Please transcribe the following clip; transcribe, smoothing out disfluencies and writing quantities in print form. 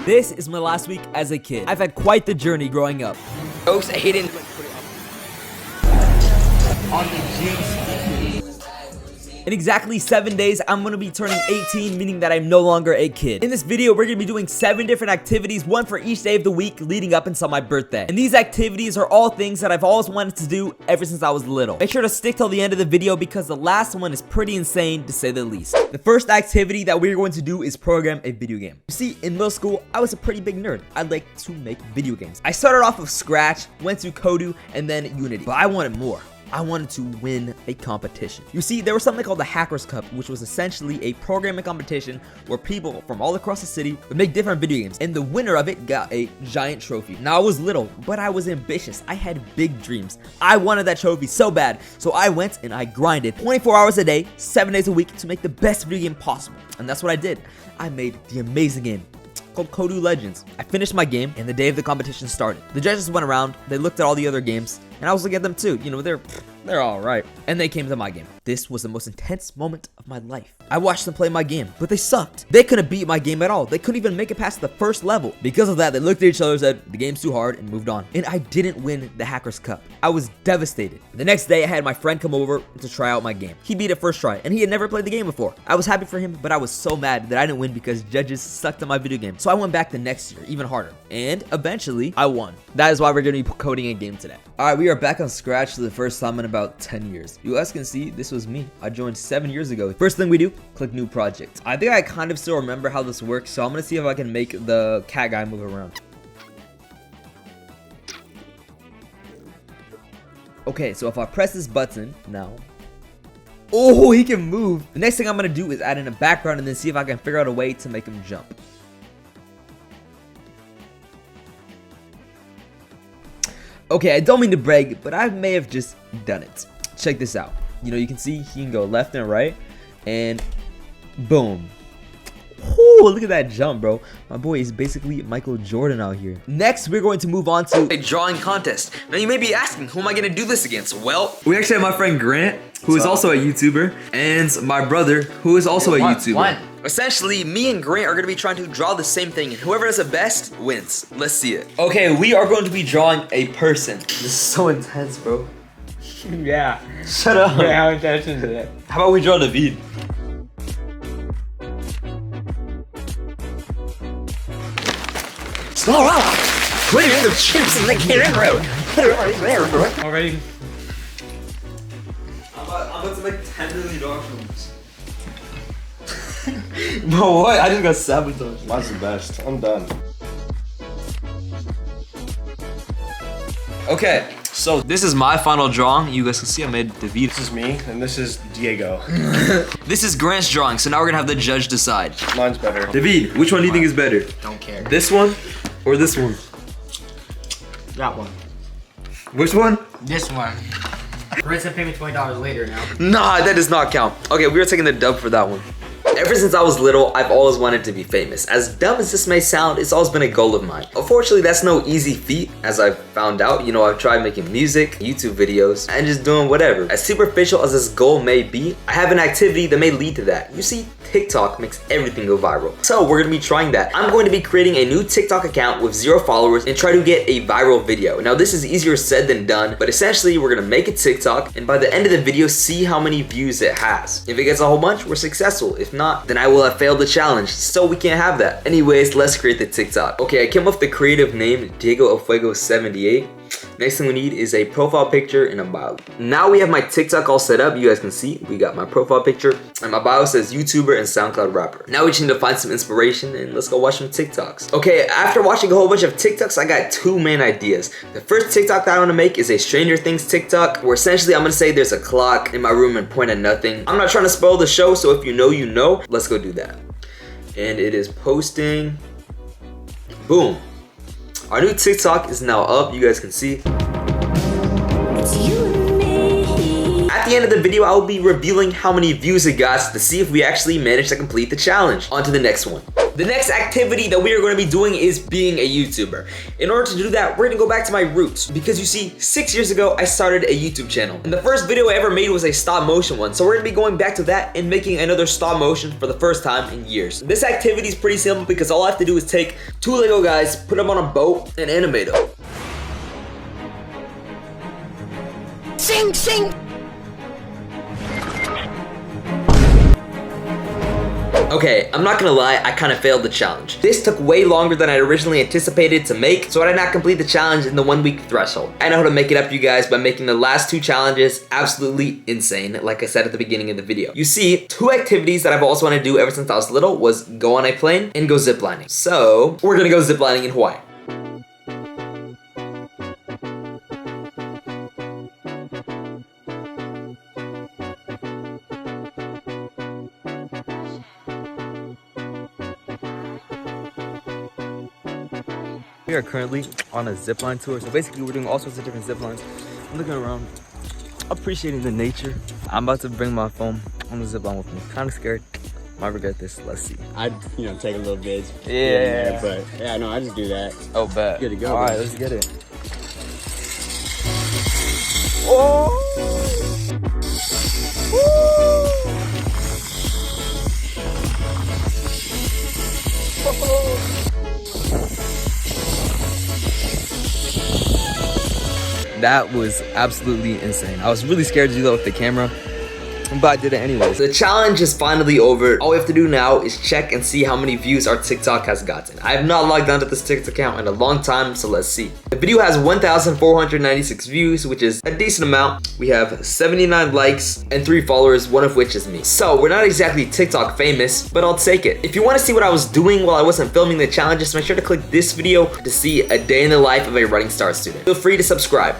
This is my last week as a kid. I've had quite the journey growing up. Jokes hidden on the juice. In exactly 7 days, I'm gonna be turning 18, meaning that I'm no longer a kid. In this video, we're gonna be doing 7 different activities, one for each day of the week leading up until my birthday. And these activities are all things that I've always wanted to do ever since I was little. Make sure to stick till the end of the video because the last one is pretty insane to say the least. The first activity that we're going to do is program a video game. You see, in middle school, I was a pretty big nerd. I liked to make video games. I started off with Scratch, went to Kodu, and then Unity. But I wanted more. I wanted to win a competition. You see, there was something called the Hackers Cup, which was essentially a programming competition where people from all across the city would make different video games, and the winner of it got a giant trophy. Now, I was little, but I was ambitious. I had big dreams. I wanted that trophy so bad, so I went and I grinded 24 hours a day, 7 days a week to make the best video game possible, and that's what I did. I made the amazing game called Kodu Legends. I finished my game, and the day of the competition started. The judges went around, they looked at all the other games, and I was looking at them too. You know, they're all right. And they came to my game. This was the most intense moment of my life. I watched them play my game, but they sucked. They couldn't beat my game at all. They couldn't even make it past the first level. Because of that, they looked at each other and said, the game's too hard, and moved on. And I didn't win the Hackers Cup. I was devastated. The next day, I had my friend come over to try out my game. He beat it first try, and he had never played the game before. I was happy for him, but I was so mad that I didn't win because judges sucked at my video game. So I went back the next year, even harder. And eventually, I won. That is why we're going to be coding a game today. All right, we are back on Scratch for the first time in about 10 years. You guys can see, this was me. I joined 7 years ago. First thing we do, click new project. I think I kind of still remember how this works, so I'm gonna see if I can make the cat guy move around. Okay, so if I press this button now, oh, he can move. The next thing I'm gonna do is add in a background and then see if I can figure out a way to make him jump. Okay, I don't mean to brag, but I may have just done it. Check this out. You know, you can see he can go left and right, and boom. Ooh, look at that jump, bro. My boy is basically Michael Jordan out here. Next, we're going to move on to a drawing contest. Now you may be asking, who am I gonna do this against? Well, we actually have my friend Grant, who is also a YouTuber, and my brother, who is also a YouTuber. Essentially, me and Grant are gonna be trying to draw the same thing, and whoever does the best wins. Let's see it. Okay, we are going to be drawing a person. This is so intense, bro. Yeah. Shut up. Yeah, how intention to that? How about we draw David? Put it in the chips in the camera. Already. I'm about to make 10 million films. Bro, what? I just got sabotaged. Mine's the best. I'm done. Okay, so this is my final drawing. You guys can see I made David. This is me, and this is Diego. This is Grant's drawing, so now we're gonna have the judge decide. Mine's better. David, which one do you think is better? Don't care. This one or this one? That one. Which one? This one. Grant's gonna pay me $20 later now. Nah, that does not count. Okay, we were taking the dub for that one. Ever since I was little, I've always wanted to be famous. As dumb as this may sound, it's always been a goal of mine. Unfortunately, that's no easy feat, as I've found out. You know, I've tried making music, YouTube videos, and just doing whatever. As superficial as this goal may be, I have an activity that may lead to that. You see, TikTok makes everything go viral. So we're gonna be trying that. I'm going to be creating a new TikTok account with 0 followers and try to get a viral video. Now, this is easier said than done, but essentially, we're gonna make a TikTok, and by the end of the video, see how many views it has. If it gets a whole bunch, we're successful. If not, then I will have failed the challenge, so we can't have that. Anyways, let's create the TikTok. Okay, I came up with the creative name, Diego El Fuego 78. Next thing we need is a profile picture and a bio. Now we have my TikTok all set up. You guys can see we got my profile picture, and my bio says YouTuber and SoundCloud rapper. Now we just need to find some inspiration, and let's go watch some TikToks. Okay, after watching a whole bunch of TikToks, I got 2 main ideas. The first TikTok that I want to make is a Stranger Things TikTok, where essentially I'm gonna say there's a clock in my room and point at nothing. I'm not trying to spoil the show, so if you know, you know. Let's go do that. And it is posting. Boom. Our new TikTok is now up. You guys can see. It's you and me. At At the end of the video, I will be revealing how many views it got to see if we actually managed to complete the challenge. On to the next one. The next activity that we are going to be doing is being a YouTuber. In order to do that, we're going to go back to my roots because you see, 6 years ago, I started a YouTube channel. And the first video I ever made was a stop motion one. So we're going to be going back to that and making another stop motion for the first time in years. This activity is pretty simple because all I have to do is take 2 Lego guys, put them on a boat, and animate them. Sing, sing. Okay, I'm not gonna lie, I kind of failed the challenge. This took way longer than I originally anticipated to make, so I did not complete the challenge in the 1 week threshold. I know how to make it up, you guys, by making the last 2 challenges absolutely insane, like I said at the beginning of the video. You see, 2 activities that I've always wanted to do ever since I was little was go on a plane and go ziplining. So, we're gonna go ziplining in Hawaii. We are currently on a zipline tour. So basically we're doing all sorts of different zip lines. I'm looking around, appreciating the nature. I'm about to bring my phone on the zipline with me. Kind of scared. Might regret this. Let's see. I'd, take a little bit. Yeah. But yeah, no, I just do that. Oh, bet. Good to go. All right, let's get it. Oh! That was absolutely insane. I was really scared to do that with the camera, but I did it anyways. The challenge is finally over. All we have to do now is check and see how many views our TikTok has gotten. I have not logged onto this TikTok account in a long time, so let's see. The video has 1,496 views, which is a decent amount. We have 79 likes and 3 followers, one of which is me. So we're not exactly TikTok famous, but I'll take it. If you want to see what I was doing while I wasn't filming the challenges, make sure to click this video to see a day in the life of a Running Stars student. Feel free to subscribe.